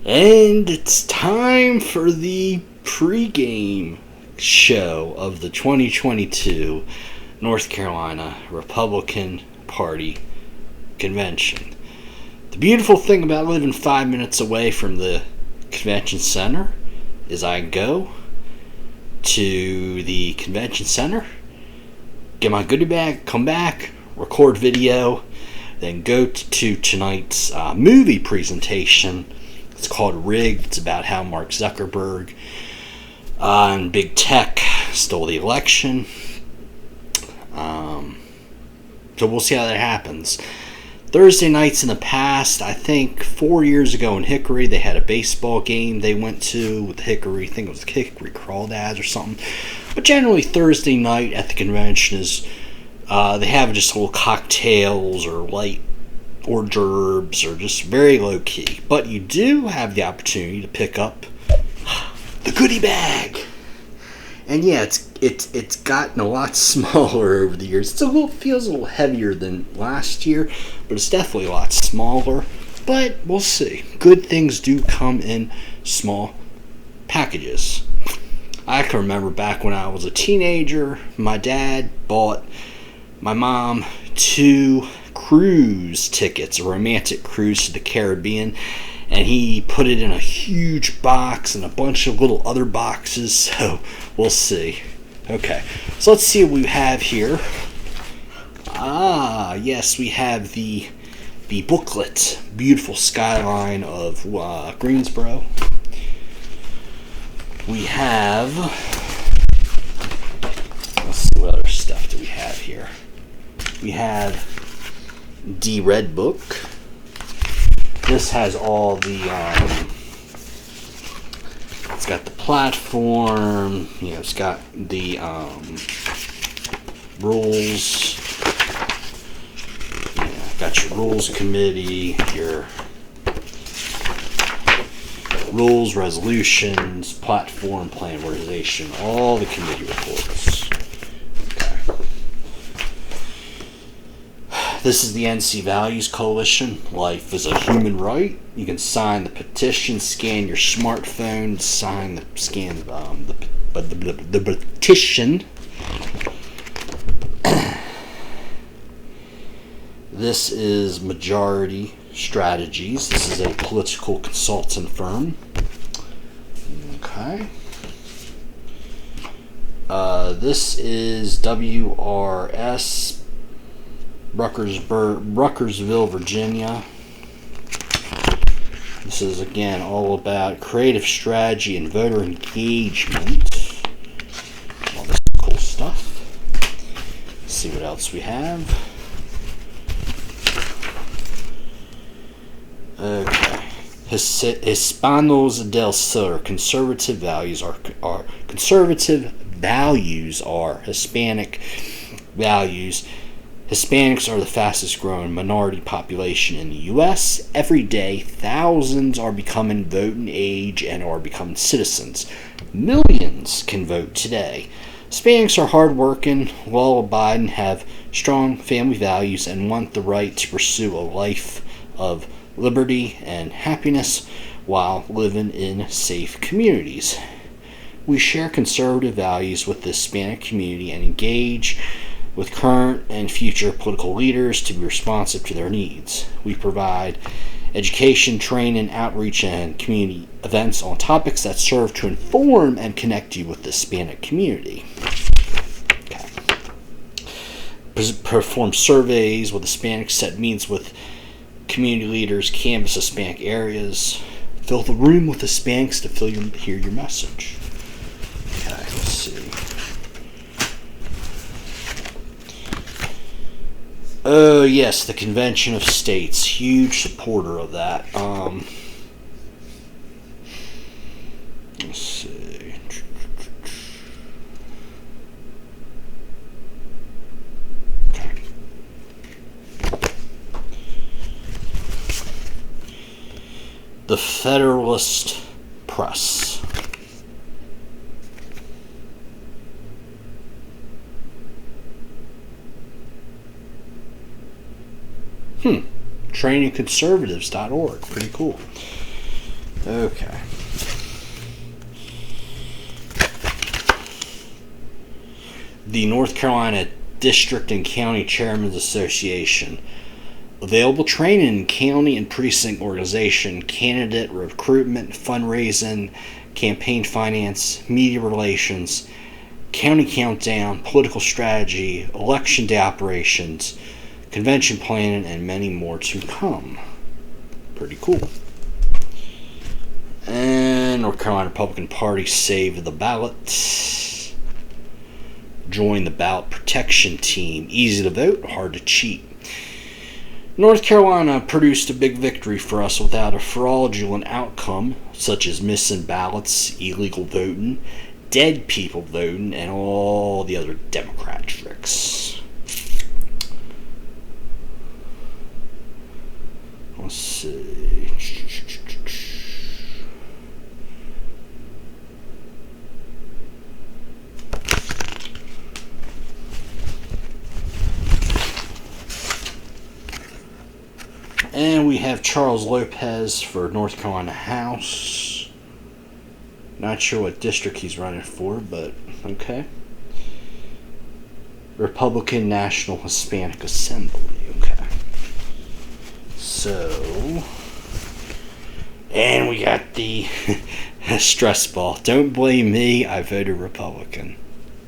And it's time for the pregame show of the 2022 North Carolina Republican Party Convention. The beautiful thing about living 5 minutes away from the convention center is I go to the convention center, get my goodie bag, come back, record video, then go to tonight's movie presentation. It's called Rigged. It's about how Mark Zuckerberg and big tech stole the election. So we'll see how that happens. Thursday nights in the past, I think 4 years ago in Hickory, they had a baseball game they went to with Hickory. I think it was Hickory Crawdads or something. But generally Thursday night at the convention is they have just little cocktails or light hors d'oeuvres or just very low key. But you do have the opportunity to pick up the goodie bag. And yeah, it's gotten a lot smaller over the years. Feels a little heavier than last year, but it's definitely a lot smaller. But we'll see. Good things do come in small packages. I can remember back when I was a teenager, my dad bought my mom 2 cruise tickets, a romantic cruise to the Caribbean, and he put it in a huge box and a bunch of little other boxes, so we'll see. Okay, so let's see what we have here. Yes, we have the Booklet, beautiful skyline of Greensboro. We have, let's see what other stuff do we have here. We have the Red Book. This has all the, it's got the platform, it's got the rules, got your rules committee, your rules, resolutions, platform, plan, organization, all the committee reports. This is the NC Values Coalition. Life is a human right. You can sign the petition, scan your smartphone, scan the petition. This is Majority Strategies. This is a political consultant firm. Okay. This is WRS. Ruckersville, Virginia. This is again all about creative strategy and voter engagement. All this cool stuff. Let's see what else we have. Okay. Hispanos del Sur. Conservative values are Hispanic values. Hispanics are the fastest growing minority population in the U.S. Every day, thousands are becoming voting age and are becoming citizens. Millions can vote today. Hispanics are hardworking, law-abiding, have strong family values, and want the right to pursue a life of liberty and happiness while living in safe communities. We share conservative values with the Hispanic community and engage with current and future political leaders to be responsive to their needs. We provide education, training, outreach, and community events on topics that serve to inform and connect you with the Hispanic community. Okay. Perform surveys with Hispanics, set meetings with community leaders, canvass Hispanic areas, fill the room with Hispanics to hear your message. Okay, let's see. Oh, yes, the Convention of States. Huge supporter of that. Let's see. Okay. The Federalist Press. trainingconservatives.org. Pretty cool. Okay. The North Carolina District and County Chairmen's Association. Available training in county and precinct organization, candidate recruitment, fundraising, campaign finance, media relations, county countdown, political strategy, election day operations, convention planning, and many more to come. Pretty cool. And North Carolina Republican Party saved the ballot. Join the ballot protection team. Easy to vote, hard to cheat. North Carolina produced a big victory for us without a fraudulent outcome, such as missing ballots, illegal voting, dead people voting, and all the other Democrat tricks. Let's see. And we have Charles Lopez for North Carolina House. Not sure what district he's running for, but okay. Republican National Hispanic Assembly. Okay. So, and we got the stress ball. Don't blame me, I voted Republican.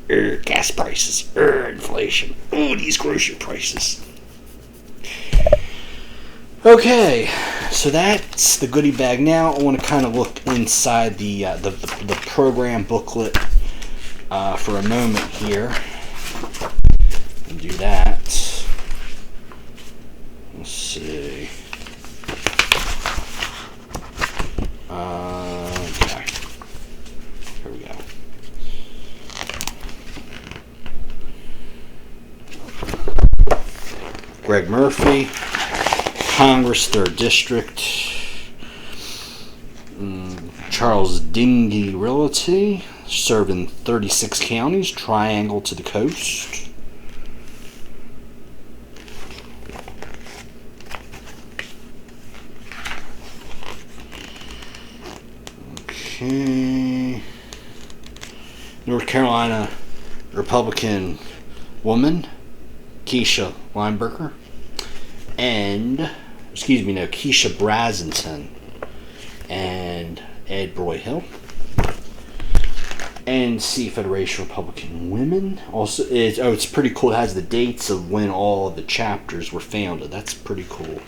Gas prices. Inflation. These grocery prices. Okay, so that's the goodie bag. Now I want to kind of look inside the program booklet for a moment here. And do that. Let's see. Okay. Here we go. Greg Murphy. Congress, 3rd District. Charles Dingy Realty, served in 36 counties, Triangle to the coast. Okay. North Carolina Republican woman, Keisha Lineberger. And Keisha Brasington and Ed Broyhill. NC Federation Republican Women. Also, it's pretty cool. It has the dates of when all the chapters were founded. That's pretty cool.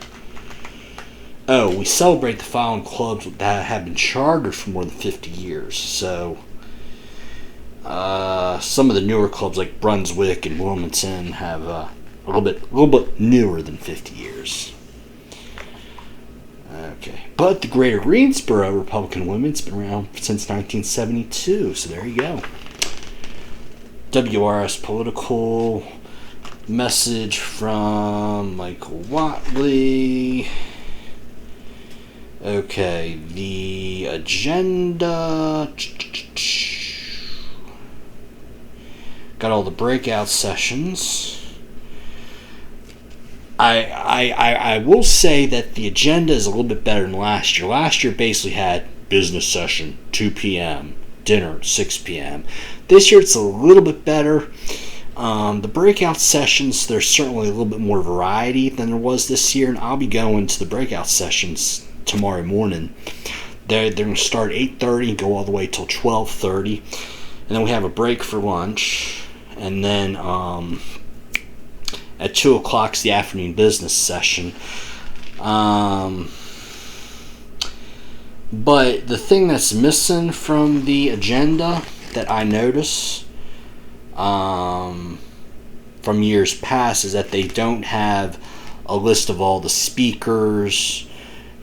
Oh, we celebrate the following clubs that have been chartered for more than 50 years. So, some of the newer clubs like Brunswick and Wilmington have a little bit newer than 50 years. Okay, but the Greater Greensboro Republican Women's been around since 1972, so there you go. WRS Political message from Michael Watley. Okay, the agenda. Got all the breakout sessions. I will say that the agenda is a little bit better than last year. Last year basically had business session, 2 p.m., dinner, 6 p.m. This year it's a little bit better. The breakout sessions, there's certainly a little bit more variety than there was this year, and I'll be going to the breakout sessions tomorrow morning. They're going to start at 8:30 and go all the way till 12:30. And then we have a break for lunch. And then at 2 o'clock is the afternoon business session. But the thing that's missing from the agenda that I notice from years past is that they don't have a list of all the speakers.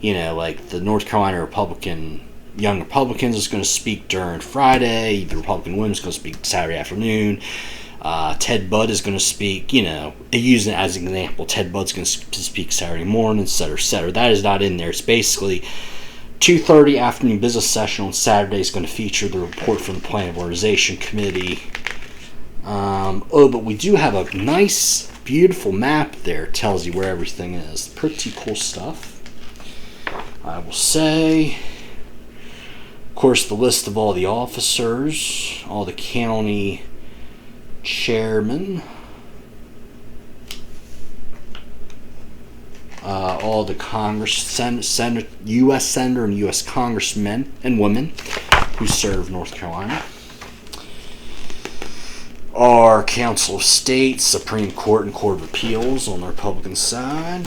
You know, like the North Carolina Young Republicans is going to speak during Friday. The Republican Women's going to speak Saturday afternoon. Ted Budd is going to speak, using it as an example, Ted Budd's going to speak Saturday morning, etc., etc. That is not in there. It's basically 2:30 afternoon business session on Saturday is going to feature the report from the Plan of Organization Committee. But we do have a nice, beautiful map there. It tells you where everything is. Pretty cool stuff, I will say. course, the list of all the officers, all the county chairmen, all the U.S. Senator and U.S. Congressmen and women who serve North Carolina. Our Council of State, Supreme Court, and Court of Appeals on the Republican side.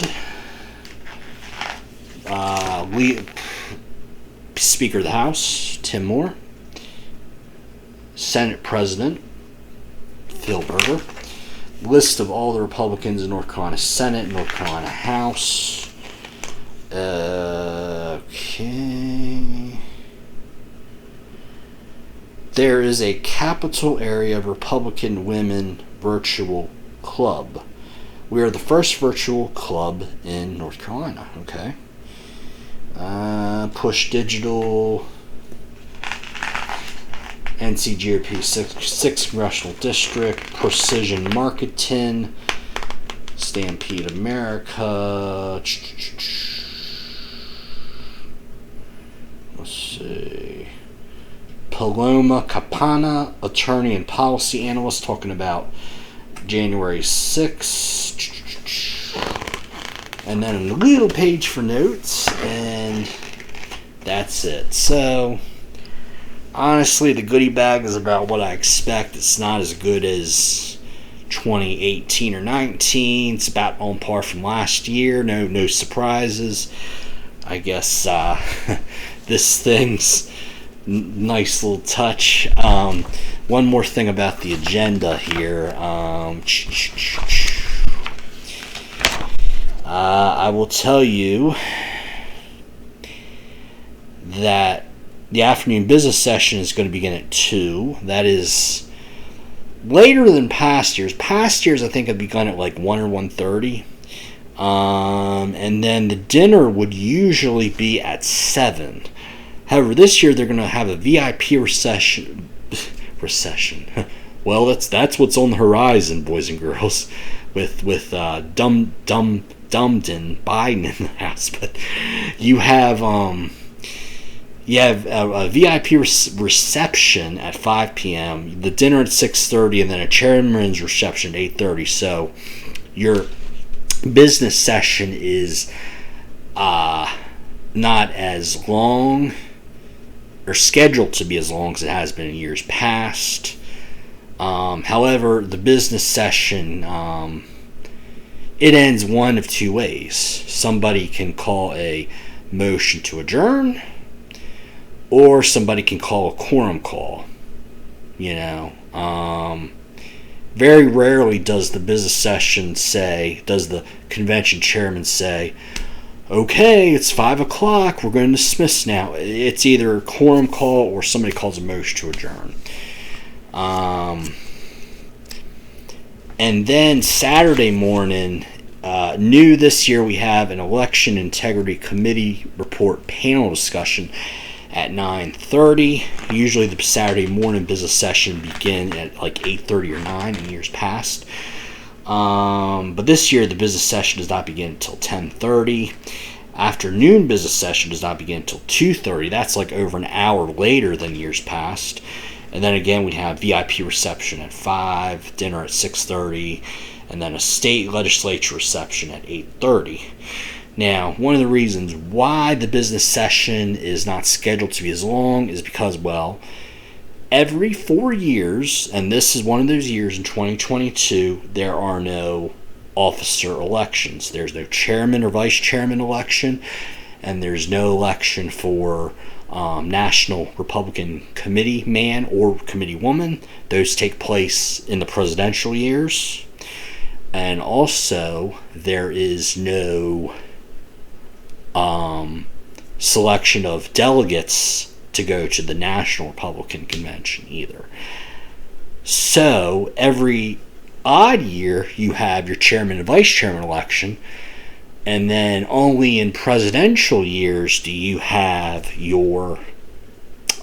Speaker of the House, Tim Moore. Senate President, Phil Berger. List of all the Republicans in North Carolina Senate, North Carolina House. Okay. There is a Capital Area Republican Women Virtual Club. We are the first virtual club in North Carolina. Okay. Push Digital. NCGOP 6th Congressional District, Precision Marketing, Stampede America. Let's see. Paloma Capana, attorney and policy analyst, talking about January 6th. And then a little page for notes, and that's it. So, honestly, the goodie bag is about what I expect. It's not as good as 2018 or 19. It's about on par from last year. No surprises. I guess this thing's nice little touch. One more thing about the agenda here. I will tell you that the afternoon business session is going to begin at 2. That is later than past years. Past years, I think, had begun at like 1 or 1:30. And then the dinner would usually be at 7. However, this year they're going to have a VIP recession. Well, that's what's on the horizon, boys and girls, with Dumden Biden in the house. But you have a VIP reception at 5 p.m., the dinner at 6:30, and then a chairman's reception at 8:30. So your business session is not as long, or scheduled to be as long as it has been in years past. However, the business session, it ends one of two ways. Somebody can call a motion to adjourn, or somebody can call a quorum call. Very rarely does the business session does the convention chairman say, okay, it's 5 o'clock, we're going to dismiss now. It's either a quorum call or somebody calls a motion to adjourn. And then Saturday morning, new this year, we have an Election Integrity Committee report panel discussion at 9:30. Usually the Saturday morning business session begin at like 8:30 or 9 in years past. But this year the business session does not begin until 10:30. Afternoon business session does not begin until 2:30. That's like over an hour later than years past. And then again we have VIP reception at 5, dinner at 6:30, and then a state legislature reception at 8:30. Now, one of the reasons why the business session is not scheduled to be as long is because, well, every 4 years, and this is one of those years in 2022, there are no officer elections. There's no chairman or vice chairman election, and there's no election for National Republican Committee man or committee woman. Those take place in the presidential years. And also, there is no selection of delegates to go to the National Republican Convention either. So every odd year you have your chairman and vice chairman election, and then only in presidential years do you have your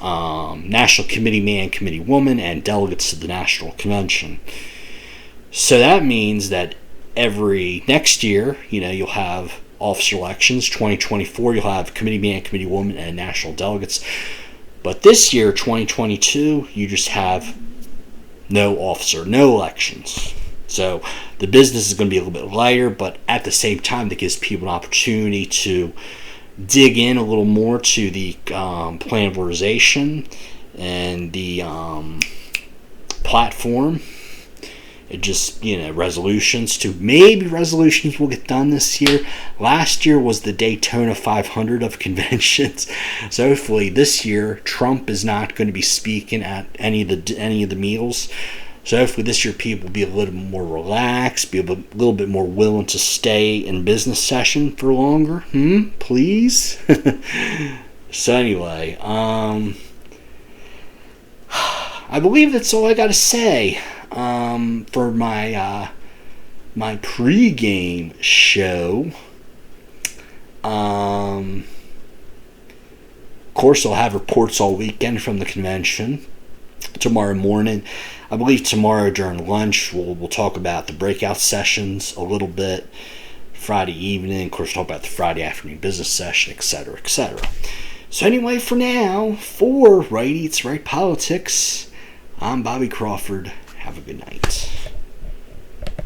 National Committee man, committee woman, and delegates to the National Convention. So that means that every next year, you'll have officer elections. 2024, you'll have committee man, committee woman, and national delegates. But this year, 2022, you just have no officer, no elections. So the business is going to be a little bit lighter, but at the same time, that gives people an opportunity to dig in a little more to the plan of organization and the platform. It just, resolutions will get done this year. Last year was the Daytona 500 of conventions. So hopefully this year, Trump is not going to be speaking at any of the meals. So hopefully this year people will be a little more relaxed, be a little bit more willing to stay in business session for longer. Please? So anyway, I believe that's all I got to say for my pregame show. Of course, I'll have reports all weekend from the convention. Tomorrow morning, I believe tomorrow during lunch, we'll talk about the breakout sessions a little bit. Friday evening, of course, talk about the Friday afternoon business session, etc., etc. So anyway, for now, for Right Eats, Right Politics, I'm Bobby Crawford. Have a good night.